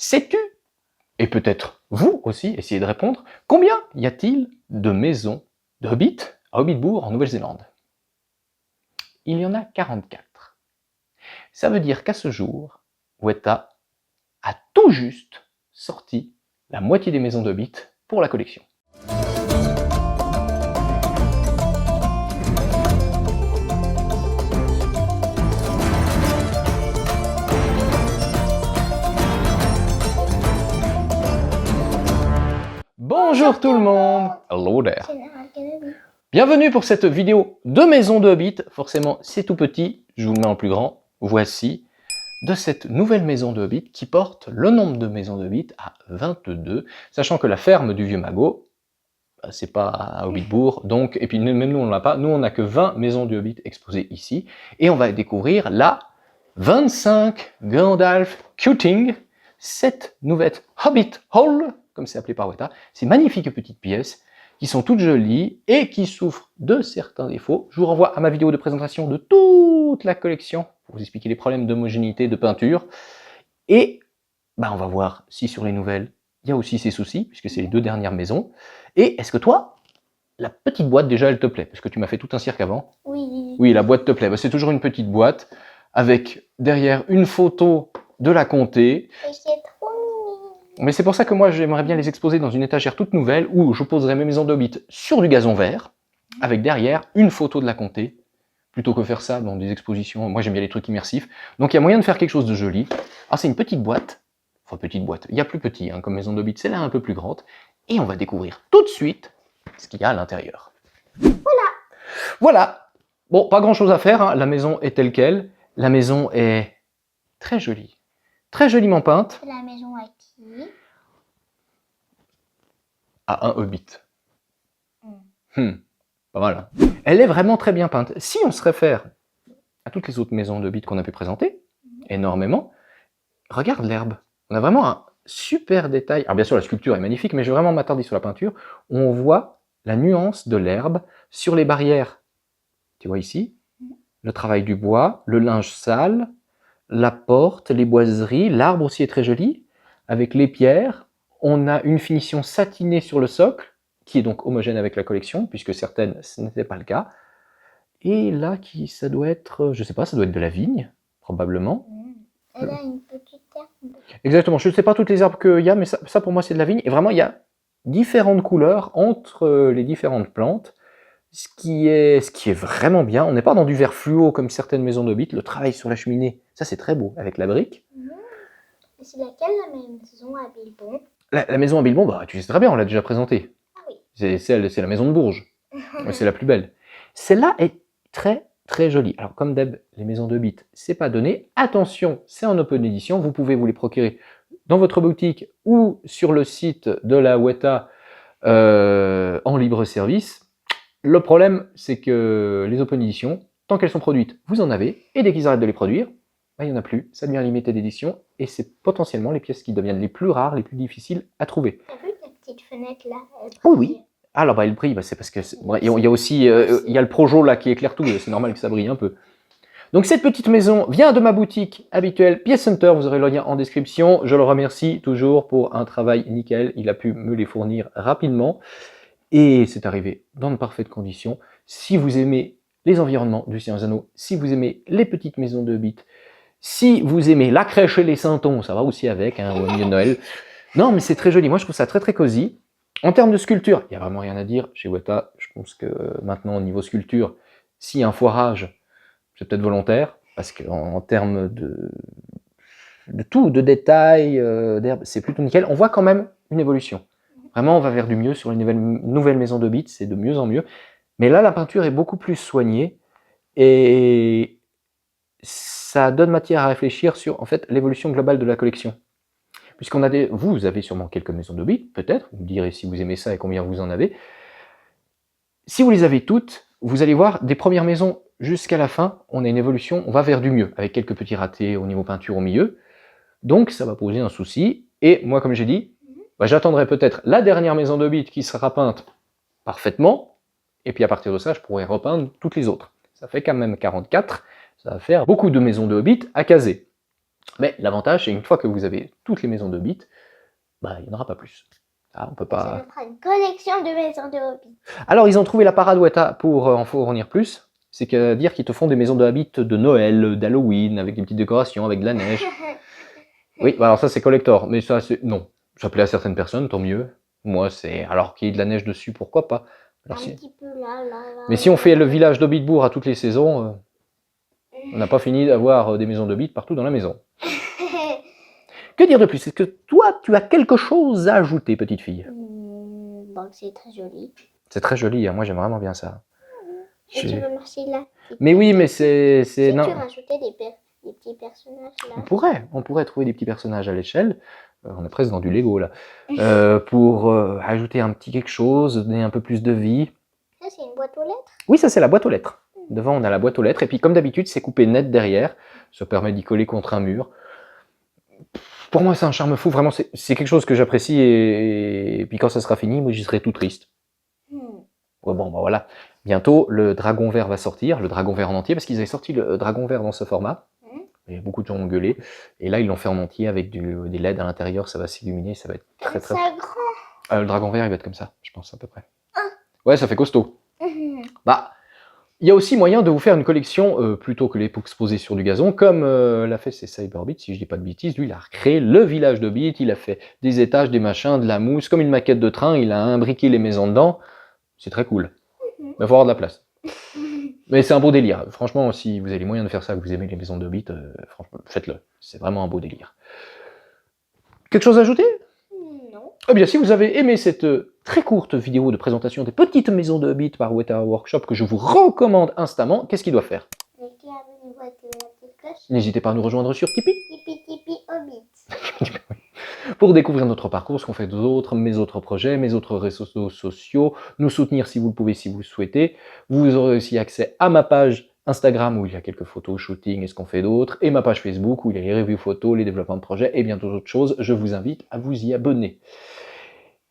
Sais-tu, et peut-être vous aussi, essayez de répondre, combien y a-t-il de maisons de hobbits à Hobbitbourg en Nouvelle-Zélande? Il y en a 44. Ça veut dire qu'à ce jour, Weta a tout juste sorti la moitié des maisons de hobbits pour la collection. Bonjour tout le monde! Hello there! Bienvenue pour cette vidéo de maison de Hobbit. Forcément, c'est tout petit, je vous le mets en plus grand. Voici de cette nouvelle maison de Hobbit qui porte le nombre de maisons de Hobbit à 22, sachant que la ferme du Vieux Magot, c'est pas à Hobbitbourg, donc, et puis même nous on l'a pas, nous on n'a que 20 maisons de Hobbit exposées ici, et on va découvrir la 25 Gandalf Cutting, cette nouvelle Hobbit Hall, comme c'est appelé par Weta, ces magnifiques petites pièces qui sont toutes jolies et qui souffrent de certains défauts. Je vous renvoie à ma vidéo de présentation de toute la collection pour vous expliquer les problèmes d'homogénéité de peinture. Et on va voir si sur les nouvelles, il y a aussi ces soucis, puisque c'est les deux dernières maisons. Et est-ce que toi, la petite boîte déjà, elle te plaît? Parce que tu m'as fait tout un cirque avant. Oui. Oui, la boîte te plaît. C'est toujours une petite boîte avec derrière une photo de la comté. Et c'est trop mignon. Mais c'est pour ça que moi, j'aimerais bien les exposer dans une étagère toute nouvelle où je poserai mes maisons d'Hobbit sur du gazon vert, avec derrière une photo de la comté, plutôt que faire ça dans des expositions. Moi, j'aime bien les trucs immersifs. Donc, il y a moyen de faire quelque chose de joli. Ah, c'est une petite boîte. Enfin, petite boîte. Il y a plus petit, comme maison d'Hobbit. C'est là un peu plus grande. Et on va découvrir tout de suite ce qu'il y a à l'intérieur. Voilà. Bon, pas grand-chose à faire. La maison est telle qu'elle. La maison est très jolie. Très joliment peinte. C'est la maison à qui? À un Hobbit. Pas mal. Hein. Elle est vraiment très bien peinte. Si on se réfère à toutes les autres maisons d'Hobbit qu'on a pu présenter, énormément, regarde l'herbe. On a vraiment un super détail. Alors bien sûr, la sculpture est magnifique, mais je vais vraiment m'attarder sur la peinture. On voit la nuance de l'herbe sur les barrières. Tu vois ici, le travail du bois, le linge sale, la porte, les boiseries, l'arbre aussi est très joli, avec les pierres. On a une finition satinée sur le socle, qui est donc homogène avec la collection, puisque certaines, ce n'était pas le cas. Et là, ça doit être, je sais pas, ça doit être de la vigne, probablement. Elle a une petite herbe. Exactement, je ne sais pas toutes les herbes qu'il y a, mais ça pour moi c'est de la vigne. Et vraiment, il y a différentes couleurs entre les différentes plantes, ce qui est vraiment bien. On n'est pas dans du vert fluo comme certaines maisons d'Hobbit. Le travail sur la cheminée, ça c'est très beau, avec la brique. C'est laquelle la maison à Bilbon? La maison à Bilbon, tu sais très bien, on l'a déjà présentée. Ah oui. C'est la maison de Bourges. C'est la plus belle. Celle-là est très très jolie. Alors comme d'hab, les maisons d'Hobbit, c'est pas donné. Attention, c'est en open édition. Vous pouvez vous les procurer dans votre boutique ou sur le site de la Weta en libre service. Le problème, c'est que les open éditions, tant qu'elles sont produites, vous en avez. Et dès qu'ils arrêtent de les produire, il n'y en a plus. Ça devient limité d'édition. Et c'est potentiellement les pièces qui deviennent les plus rares, les plus difficiles à trouver. T'as vu la petite fenêtre là? Oui. Alors elle brille, c'est parce que il y a aussi il y a le Projo là qui éclaire tout, c'est normal que ça brille un peu. Donc cette petite maison vient de ma boutique habituelle Pièce Center, vous aurez le lien en description. Je le remercie toujours pour un travail nickel, il a pu me les fournir rapidement et c'est arrivé dans de parfaites conditions. Si vous aimez les environnements du Seigneur des Anneaux, si vous aimez les petites maisons de Hobbit, si vous aimez la crèche et les Saintons, ça va aussi avec, au milieu de Noël. Non mais c'est très joli, moi je trouve ça très très cosy. En termes de sculpture, il n'y a vraiment rien à dire. Chez Weta, je pense que maintenant, au niveau sculpture, s'il y a un foirage, c'est peut-être volontaire, parce qu'en termes de tout, de détails, d'herbe, c'est plutôt nickel. On voit quand même une évolution. Vraiment, on va vers du mieux sur les nouvelles maisons d'Hobbit, c'est de mieux en mieux. Mais là, la peinture est beaucoup plus soignée, et ça donne matière à réfléchir sur, en fait, l'évolution globale de la collection. Puisqu'on a vous avez sûrement quelques maisons d'Hobbit, peut-être, vous me direz si vous aimez ça et combien vous en avez. Si vous les avez toutes, vous allez voir, des premières maisons jusqu'à la fin, on a une évolution, on va vers du mieux, avec quelques petits ratés au niveau peinture au milieu. Donc ça va poser un souci, et moi comme j'ai dit, j'attendrai peut-être la dernière maison d'Hobbit qui sera peinte parfaitement, et puis à partir de ça, je pourrai repeindre toutes les autres. Ça fait quand même 44, ça va faire beaucoup de maisons de Hobbit à caser. Mais l'avantage, c'est une fois que vous avez toutes les maisons de Hobbit, bah, il n'y en aura pas plus. Ah, on peut Ça pas... nous fera une collection de maisons de Hobbit. Alors, ils ont trouvé la parade Weta pour en fournir plus. C'est qu'à dire qu'ils te font des maisons de Hobbit de Noël, d'Halloween, avec des petites décorations, avec de la neige. Oui, bah alors ça, c'est collector. Mais ça, c'est... Non. Ça plaît à certaines personnes, tant mieux. Moi, c'est... Alors qu'il y ait de la neige dessus, pourquoi pas? Alors, Un si... petit peu là. Mais si on fait le village d'Hobbitbourg à toutes les saisons, on n'a pas fini d'avoir des maisons d'Hobbit partout dans la maison. Que dire de plus? Est-ce que toi, tu as quelque chose à ajouter, petite fille? Bon, c'est très joli. C'est très joli, hein. Moi j'aime vraiment bien ça. Et tu veux marcher là? Mais oui, mais c'est... Si non. tu rajoutais des petits personnages là. On pourrait trouver des petits personnages à l'échelle. On est presque dans du Lego là. Pour ajouter un petit quelque chose, donner un peu plus de vie. Ça, c'est une boîte aux lettres? Oui, ça c'est la boîte aux lettres. Devant, on a la boîte aux lettres. Et puis comme d'habitude, c'est coupé net derrière. Ça permet d'y coller contre un mur. Pour moi, c'est un charme fou. Vraiment, c'est quelque chose que j'apprécie. Et puis quand ça sera fini, moi, j'y serai tout triste. Ouais, bon, bah voilà. Bientôt, le dragon vert va sortir. Le dragon vert en entier. Parce qu'ils avaient sorti le dragon vert dans ce format. Et beaucoup de gens ont gueulé. Et là, ils l'ont fait en entier avec des LED à l'intérieur. Ça va s'illuminer. Ça va être très, très... C'est grand. Le dragon vert, il va être comme ça, je pense, à peu près. Ouais, ça fait costaud. Bah... Il y a aussi moyen de vous faire une collection plutôt que les exposer sur du gazon, comme l'a fait Cyberbit, si je dis pas de bêtises. Lui, il a recréé le village de Bit, il a fait des étages, des machins, de la mousse, comme une maquette de train, il a imbriqué les maisons dedans. C'est très cool. Mais il faut avoir de la place. Mais c'est un beau délire. Franchement, si vous avez les moyens de faire ça, que vous aimez les maisons de Bit, franchement, faites-le. C'est vraiment un beau délire. Quelque chose à ajouter? Non. Eh bien, si vous avez aimé cette très courte vidéo de présentation des petites maisons de Hobbit par Weta Workshop que je vous recommande instamment, qu'est-ce qu'il doit faire? Cliquez abonnez-vous avec la petite cloche. N'hésitez pas à nous rejoindre sur Tipeee Tipeee Hobbit. pour découvrir notre parcours, ce qu'on fait d'autres, mes autres projets, mes autres réseaux sociaux, nous soutenir si vous le pouvez, si vous le souhaitez. Vous aurez aussi accès à ma page Instagram où il y a quelques photos, shooting et ce qu'on fait d'autre, et ma page Facebook où il y a les reviews photos, les développements de projets et bien d'autres choses. Je vous invite à vous y abonner.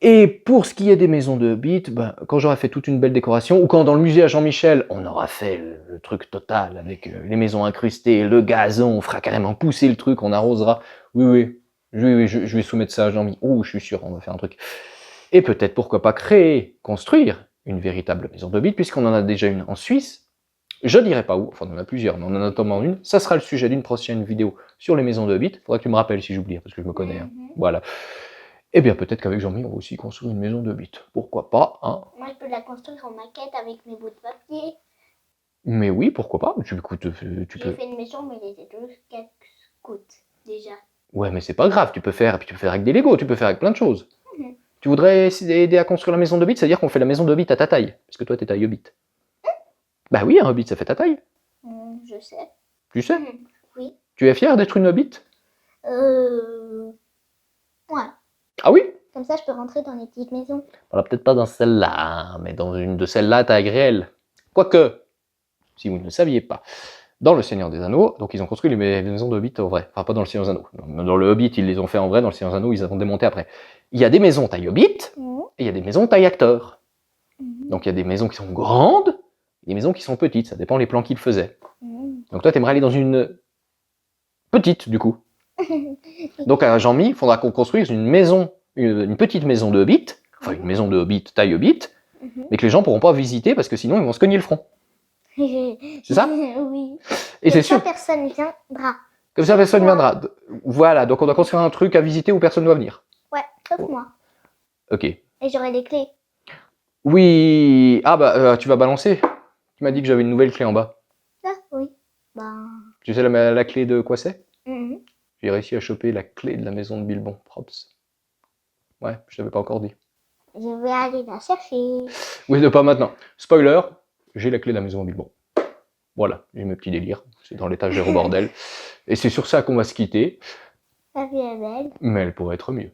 Et pour ce qui est des maisons de Hobbit, ben, quand j'aurai fait toute une belle décoration, ou quand dans le musée à Jean-Michel, on aura fait le truc total avec les maisons incrustées, le gazon, on fera carrément pousser le truc, on arrosera. Oui, je vais soumettre ça à Jean-Mi. Oh, je suis sûr, on va faire un truc. Et peut-être, pourquoi pas, construire une véritable maison de Hobbit, puisqu'on en a déjà une en Suisse. Je dirais pas où, enfin on en a plusieurs, mais on en a notamment une. Ça sera le sujet d'une prochaine vidéo sur les maisons de Hobbit. Faudra que tu me rappelles si j'oublie, parce que je me connais. Hein. Voilà. Et bien peut-être qu'avec Jean-Mi, on va aussi construire une maison de Hobbit. Pourquoi pas, hein? Moi, je peux la construire en maquette avec mes bouts de papier. Mais oui, pourquoi pas? Tu peux... J'ai fait une maison, mais elle était tous casse-coûte, déjà. Ouais, mais c'est pas grave, tu peux faire avec des Lego, tu peux faire avec plein de choses. Tu voudrais aider à construire la maison de Hobbit, c'est-à-dire qu'on fait la maison de Hobbit à ta taille, parce que toi t'es taille Hobbit. Bah oui, un Hobbit ça fait ta taille. Je sais. Tu sais? Oui. Tu es fier d'être une Hobbit? Ouais. Ah oui? Comme ça, je peux rentrer dans les petites maisons. Voilà, peut-être pas dans celle-là, mais dans une de celles-là à taille réelle. Quoique, si vous ne le saviez pas, dans Le Seigneur des Anneaux, donc ils ont construit les maisons de Hobbit en vrai. Enfin, pas dans Le Seigneur des Anneaux. Dans le Hobbit, ils les ont fait en vrai, dans Le Seigneur des Anneaux, ils ont démonté après. Il y a des maisons taille Hobbit, et il y a des maisons taille acteur. Donc il y a des maisons qui sont grandes, et des maisons qui sont petites, ça dépend les plans qu'ils faisaient. Donc toi, t'aimerais aller dans une petite, du coup. Donc à Jean-Mi, il faudra qu'on construise une maison, une petite maison de Hobbit, enfin une maison de Hobbit, taille Hobbit, mais que les gens pourront pas visiter parce que sinon ils vont se cogner le front. C'est ça? Oui. Et c'est sûr. Personne viendra. Comme ça, personne viendra. Voilà, donc on doit construire un truc à visiter où personne ne doit venir. Ouais, sauf moi. Ok. Et j'aurai des clés. Oui. Ah bah, tu vas balancer. Tu m'as dit que j'avais une nouvelle clé en bas. Ah, oui. Ben... Tu sais la clé de quoi c'est? J'ai réussi à choper la clé de la maison de Bilbon. Props. Ouais, je t'avais pas encore dit. Je vais aller la chercher. Oui, de pas maintenant. Spoiler, j'ai la clé de la maison de Bilbon. Voilà, j'ai mes petits délires. C'est dans l'étagère au bordel. Et c'est sur ça qu'on va se quitter. La vie est belle. Mais elle pourrait être mieux.